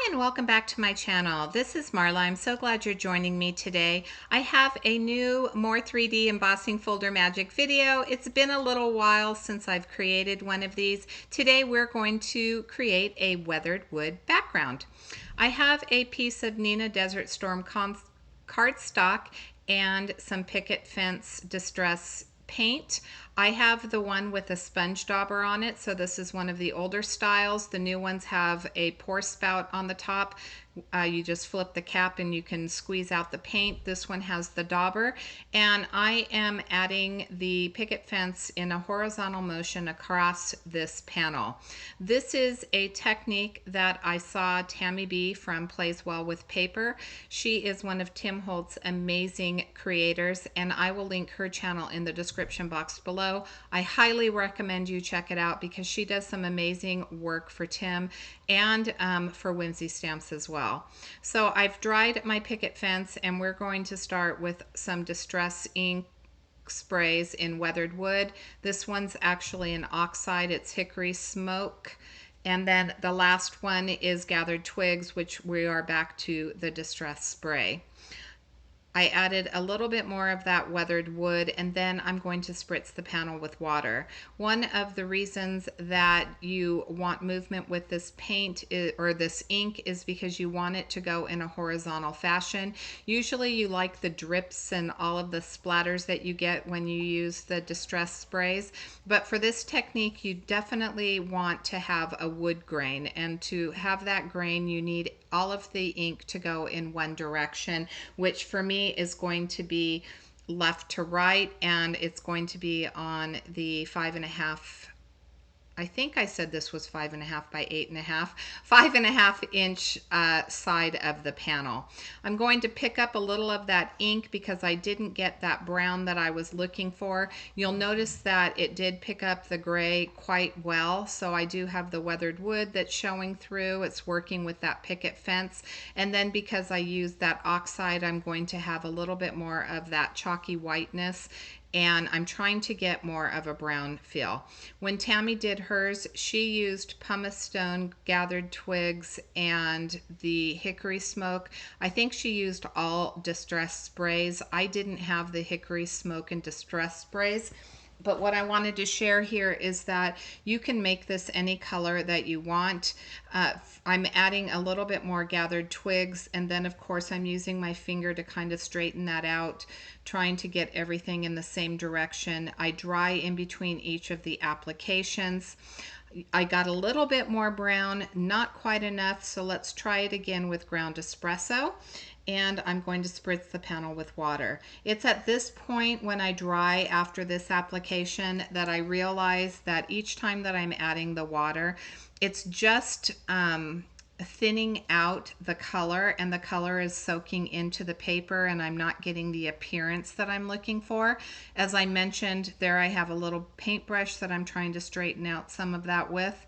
and welcome back to my channel. This is Marla. I'm so glad you're joining me today. I have a new More 3D Embossing Folder Magic video. It's been a little while since I've created one of these. Today we're going to create a weathered wood background. I have a piece of Neenah Desert Storm cardstock and some picket fence distress paint. I have the one with a sponge dauber on it, so this is one of the older styles. The new ones have a pour spout on the top. You just flip the cap and you can squeeze out the paint. This one has the dauber, and I am adding the picket fence in a horizontal motion across this panel. This is a technique that I saw Tammy B from Plays Well with Paper. She is one of Tim Holtz's amazing creators, and I will link her channel in the description box below. I highly recommend you check it out because she does some amazing work for Tim and for Whimsy Stamps as well. So I've dried my picket fence, and we're going to start with some Distress ink sprays in weathered wood. This one's actually an Oxide. It's Hickory Smoke. And then the last one is Gathered Twigs, which we are back to the Distress spray. I added a little bit more of that weathered wood, and then I'm going to spritz the panel with water. One of the reasons that you want movement with this paint or this ink is because you want it to go in a horizontal fashion. Usually you like the drips and all of the splatters that you get when you use the distress sprays, but for this technique you definitely want to have a wood grain, and to have that grain you need all of the ink to go in one direction, which for me is going to be left to right, and it's going to be on the 5.5, I think I said this was 5.5 by 8.5, 5.5 inch side of the panel. I'm going to pick up a little of that ink because I didn't get that brown that I was looking for. You'll notice that it did pick up the gray quite well, so I do have the weathered wood that's showing through. It's working with that picket fence, and then because I used that Oxide, I'm going to have a little bit more of that chalky whiteness, and I'm trying to get more of a brown feel. When Tammy did hers, she used pumice stone, gathered twigs, and the hickory smoke. I think she used all distress sprays. I didn't have the hickory smoke and distress sprays. But what I wanted to share here is that you can make this any color that you want. I'm adding a little bit more gathered twigs, and then of course I'm using my finger to kind of straighten that out, trying to get everything in the same direction. I dry in between each of the applications. I got a little bit more brown, not quite enough, so let's try it again with ground espresso, and I'm going to spritz the panel with water. It's at this point when I dry after this application that I realize that each time that I'm adding the water, it's just thinning out the color, and the color is soaking into the paper, and I'm not getting the appearance that I'm looking for. As I mentioned, there I have a little paintbrush that I'm trying to straighten out some of that with.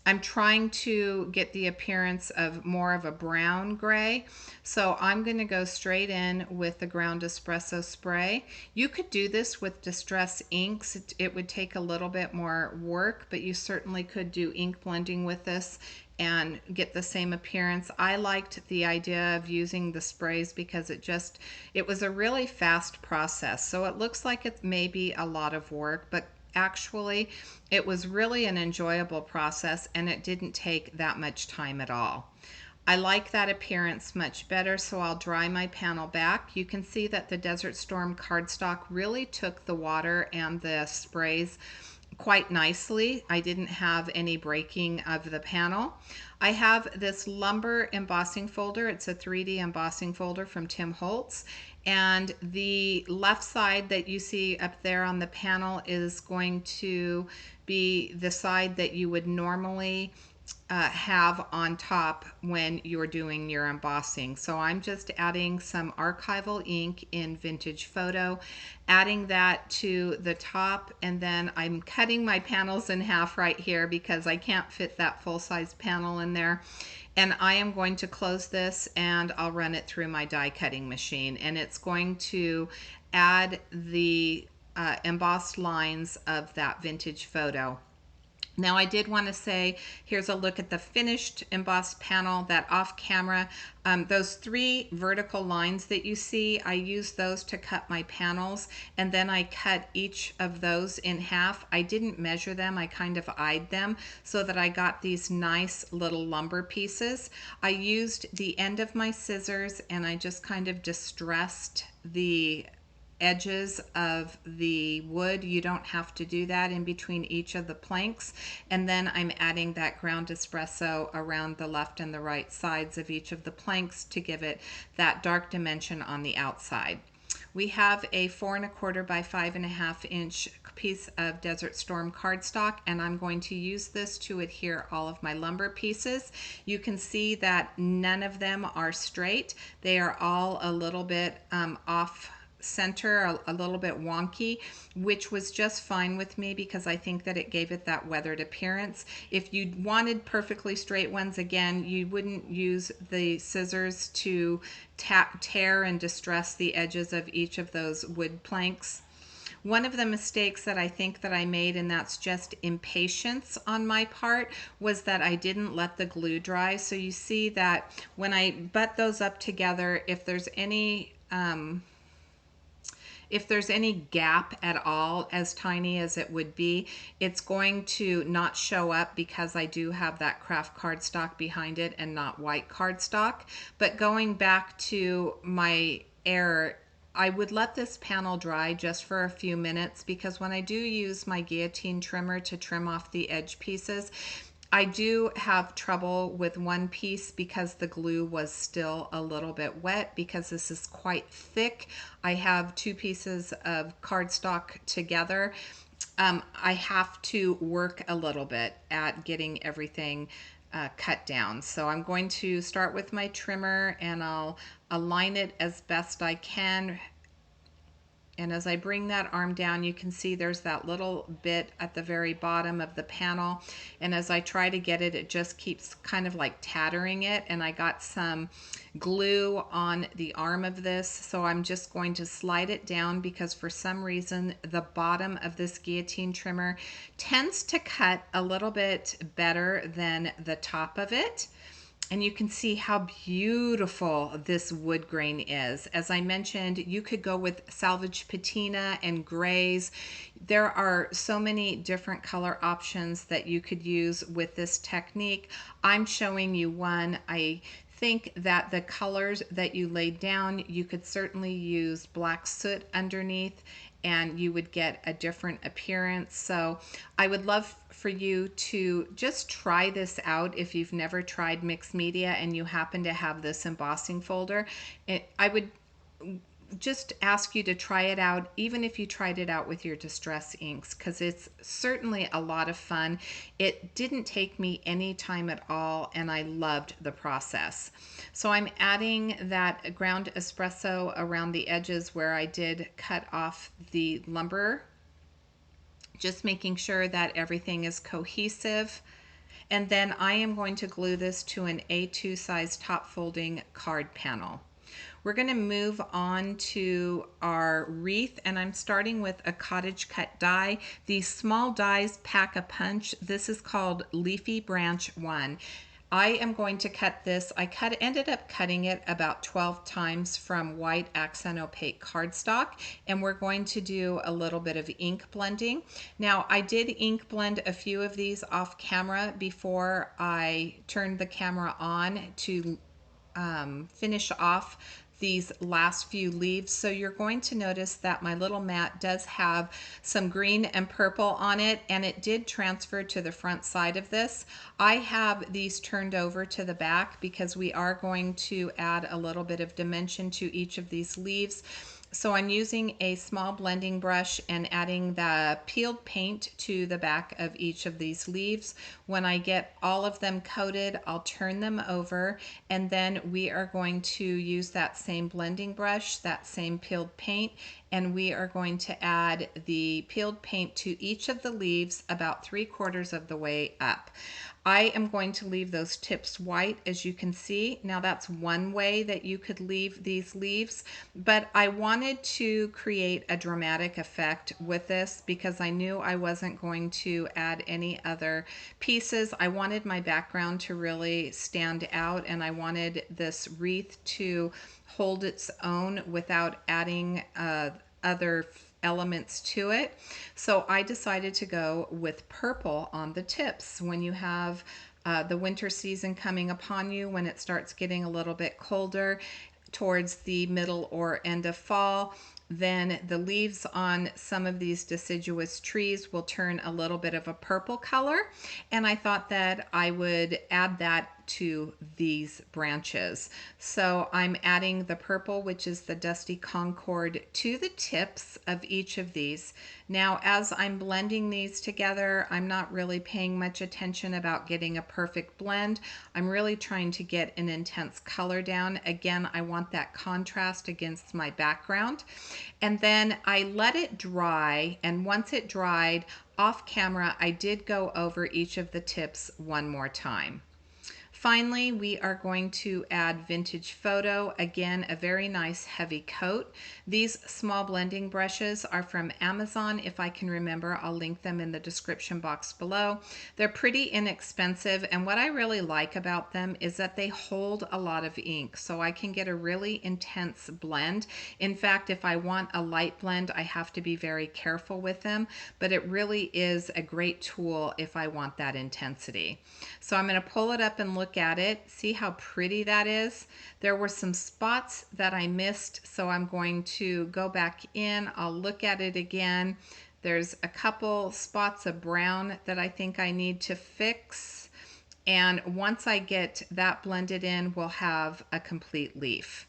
I'm trying to get the appearance of more of a brown gray, so I'm going to go straight in with the ground espresso spray. You could do this with distress inks. It would take a little bit more work, but you certainly could do ink blending with this and get the same appearance. I liked the idea of using the sprays because it was a really fast process. So it looks like it may be a lot of work, but actually it was really an enjoyable process, and it didn't take that much time at all. I like that appearance much better, so I'll dry my panel back. You can see that the Desert Storm cardstock really took the water and the sprays quite nicely. I didn't have any breaking of the panel. I have this lumber embossing folder. It's a 3D embossing folder from Tim Holtz, and the left side that you see up there on the panel is going to be the side that you would normally have on top when you're doing your embossing. So I'm just adding some archival ink in Vintage Photo, adding that to the top, and then I'm cutting my panels in half right here because I can't fit that full-size panel in there. And I am going to close this, and I'll run it through my die cutting machine, and it's going to add the embossed lines of that Vintage Photo. Now I did want to say, here's a look at the finished embossed panel that off camera. Those 3 vertical lines that you see, I use those to cut my panels, and then I cut each of those in half. I didn't measure them, I kind of eyed them so that I got these nice little lumber pieces. I used the end of my scissors and I just kind of distressed the edges of the wood. You don't have to do that in between each of the planks. And then I'm adding that ground espresso around the left and the right sides of each of the planks to give it that dark dimension on the outside. We have a 4 1/4 by 5 1/2 inch piece of Desert Storm cardstock, and I'm going to use this to adhere all of my lumber pieces. You can see that none of them are straight. They are all a little bit off center, a little bit wonky, which was just fine with me because I think that it gave it that weathered appearance. If you wanted perfectly straight ones, again, you wouldn't use the scissors to tear and distress the edges of each of those wood planks. One of the mistakes that I think that I made, and that's just impatience on my part, was that I didn't let the glue dry. So you see that when I butt those up together, if there's any gap at all, as tiny as it would be, it's going to not show up because I do have that craft cardstock behind it and not white cardstock. But going back to my error, I would let this panel dry just for a few minutes, because when I do use my guillotine trimmer to trim off the edge pieces, I do have trouble with one piece because the glue was still a little bit wet, because this is quite thick. I have 2 pieces of cardstock together. I have to work a little bit at getting everything cut down. So I'm going to start with my trimmer and I'll align it as best I can. And as I bring that arm down, you can see there's that little bit at the very bottom of the panel. And as I try to get it, it just keeps kind of like tattering it. And I got some glue on the arm of this. So I'm just going to slide it down, because for some reason, the bottom of this guillotine trimmer tends to cut a little bit better than the top of it. And you can see how beautiful this wood grain is. As I mentioned, you could go with salvage patina and grays. There are so many different color options that you could use with this technique. I'm showing you one. I think that the colors that you laid down, you could certainly use black soot underneath and you would get a different appearance. So I would love for you to just try this out if you've never tried mixed media and you happen to have this embossing folder. I would just ask you to try it out, even if you tried it out with your distress inks, because it's certainly a lot of fun. It didn't take me any time at all, and I loved the process. So I'm adding that ground espresso around the edges where I did cut off the lumber, just making sure that everything is cohesive. And then I am going to glue this to an A2 size top folding card panel. We're going to move on to our wreath, and I'm starting with a CottageCutz die. These small dies pack a punch. This is called Leafy Branch 1. I am going to cut this. I ended up cutting it about 12 times from white accent opaque cardstock, and we're going to do a little bit of ink blending. Now, I did ink blend a few of these off camera before I turned the camera on to finish off these last few leaves. So you're going to notice that my little mat does have some green and purple on it, and it did transfer to the front side of this. I have these turned over to the back because we are going to add a little bit of dimension to each of these leaves. So I'm using a small blending brush and adding the peeled paint to the back of each of these leaves. When I get all of them coated, I'll turn them over, and then we are going to use that same blending brush, that same peeled paint, and we are going to add the peeled paint to each of the leaves about 3/4 of the way up. I am going to leave those tips white, as you can see. Now that's one way that you could leave these leaves, but I wanted to create a dramatic effect with this because I knew I wasn't going to add any other pieces. I wanted my background to really stand out, and I wanted this wreath to hold its own without adding other elements to it. So I decided to go with purple on the tips. When you have the winter season coming upon you, when it starts getting a little bit colder towards the middle or end of fall, then the leaves on some of these deciduous trees will turn a little bit of a purple color. And I thought that I would add that to these branches. So I'm adding the purple, which is the Dusty Concord, to the tips of each of these. Now, as I'm blending these together, I'm not really paying much attention about getting a perfect blend. I'm really trying to get an intense color down. Again, I want that contrast against my background. And then I let it dry, and once it dried, off camera, I did go over each of the tips one more time. Finally, we are going to add Vintage Photo. Again, a very nice heavy coat. These small blending brushes are from Amazon. If I can remember, I'll link them in the description box below. They're pretty inexpensive, and what I really like about them is that they hold a lot of ink, so I can get a really intense blend. In fact, if I want a light blend, I have to be very careful with them, but it really is a great tool if I want that intensity. So I'm going to pull it up and look at it. See how pretty that is? There were some spots that I missed, so I'm going to go back in. I'll look at it again. There's a couple spots of brown that I think I need to fix. And once I get that blended in, we'll have a complete leaf.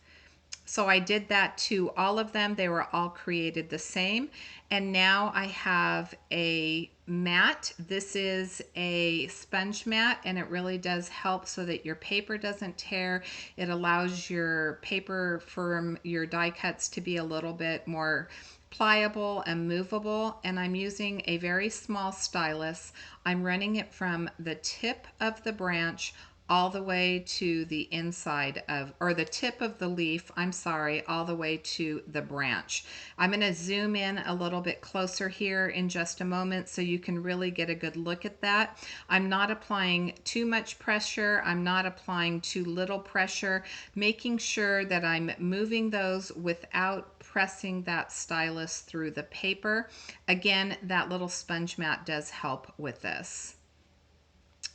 So I did that to all of them. They were all created the same. And now I have a mat. This is a sponge mat, and it really does help so that your paper doesn't tear. It allows your paper from your die cuts to be a little bit more pliable and movable. And I'm using a very small stylus. I'm running it from the tip of the branch all the way to the inside of, or the tip of the leaf, I'm sorry, all the way to the branch. I'm going to zoom in a little bit closer here in just a moment so you can really get a good look at that. I'm not applying too much pressure. I'm not applying too little pressure, making sure that I'm moving those without pressing that stylus through the paper. Again, that little sponge mat does help with this.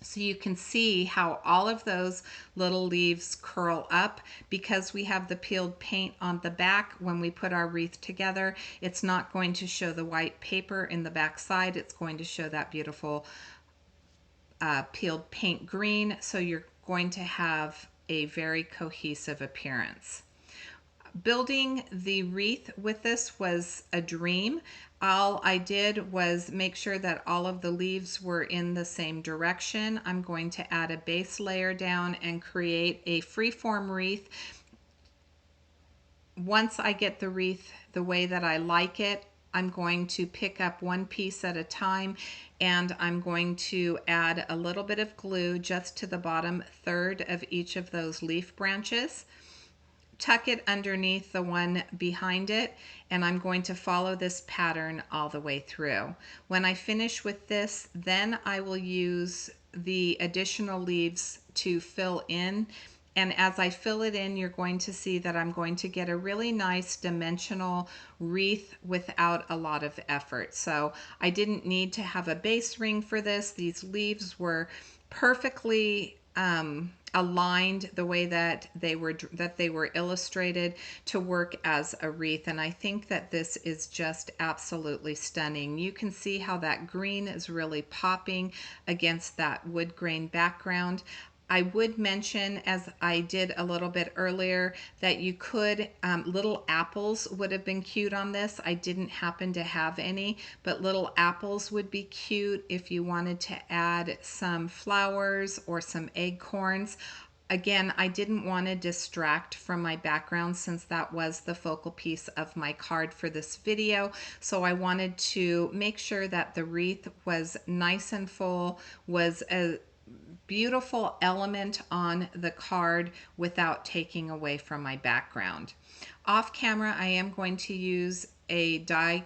So you can see how all of those little leaves curl up because we have the peeled paint on the back. When we put our wreath together, it's not going to show the white paper in the back side. It's going to show that beautiful peeled paint green. So you're going to have a very cohesive appearance. Building the wreath with this was a dream. All I did was make sure that all of the leaves were in the same direction. I'm going to add a base layer down and create a freeform wreath. Once I get the wreath the way that I like it, I'm going to pick up one piece at a time, and I'm going to add a little bit of glue just to the bottom third of each of those leaf branches. Tuck it underneath the one behind it, and I'm going to follow this pattern all the way through. When I finish with this, then I will use the additional leaves to fill in. And as I fill it in, you're going to see that I'm going to get a really nice dimensional wreath without a lot of effort. So I didn't need to have a base ring for this. These leaves were perfectly aligned the way that they were illustrated to work as a wreath, and I think that this is just absolutely stunning. You can see how that green is really popping against that wood grain background. I would mention, as I did a little bit earlier, that you could, little apples would have been cute on this. I didn't happen to have any, but little apples would be cute if you wanted to add some flowers or some acorns. again, I didn't want to distract from my background since that was the focal piece of my card for this video. So I wanted to make sure that the wreath was nice and full, was a beautiful element on the card without taking away from my background. Off camera, I am going to use a die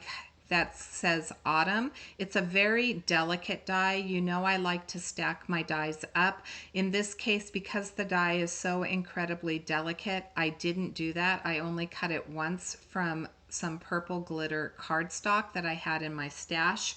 that says autumn. It's a very delicate die. You know I like to stack my dies up. In this case, because the die is so incredibly delicate, I didn't do that. I only cut it once from some purple glitter cardstock that I had in my stash.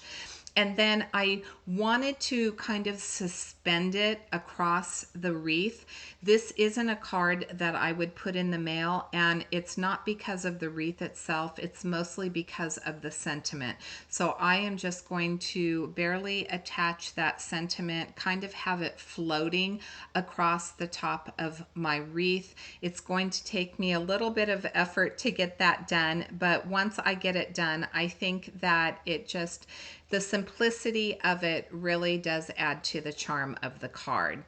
And then I wanted to kind of suspend it across the wreath. This isn't a card that I would put in the mail, and it's not because of the wreath itself. It's mostly because of the sentiment. So I am just going to barely attach that sentiment, kind of have it floating across the top of my wreath. It's going to take me a little bit of effort to get that done, but once I get it done, I think that the simplicity of it really does add to the charm of the card.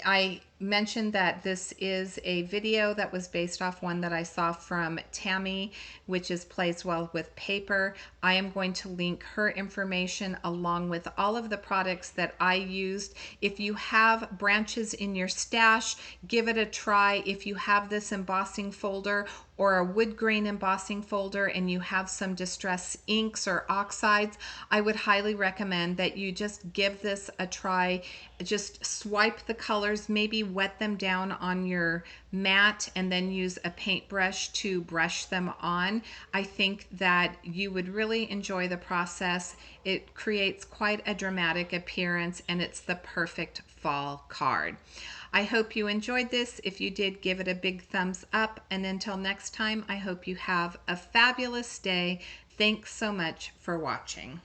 I mentioned that this is a video that was based off one that I saw from Tammy, which plays well with paper. I am going to link her information along with all of the products that I used. If you have branches in your stash, give it a try. If you have this embossing folder or a wood grain embossing folder and you have some distress inks or oxides, I would highly recommend that you just give this a try. Just swipe the colors, maybe wet them down on your mat and then use a paintbrush to brush them on. I think that you would really enjoy the process. It creates quite a dramatic appearance and it's the perfect fall card. I hope you enjoyed this. If you did, give it a big thumbs up. And until next time, I hope you have a fabulous day. Thanks so much for watching.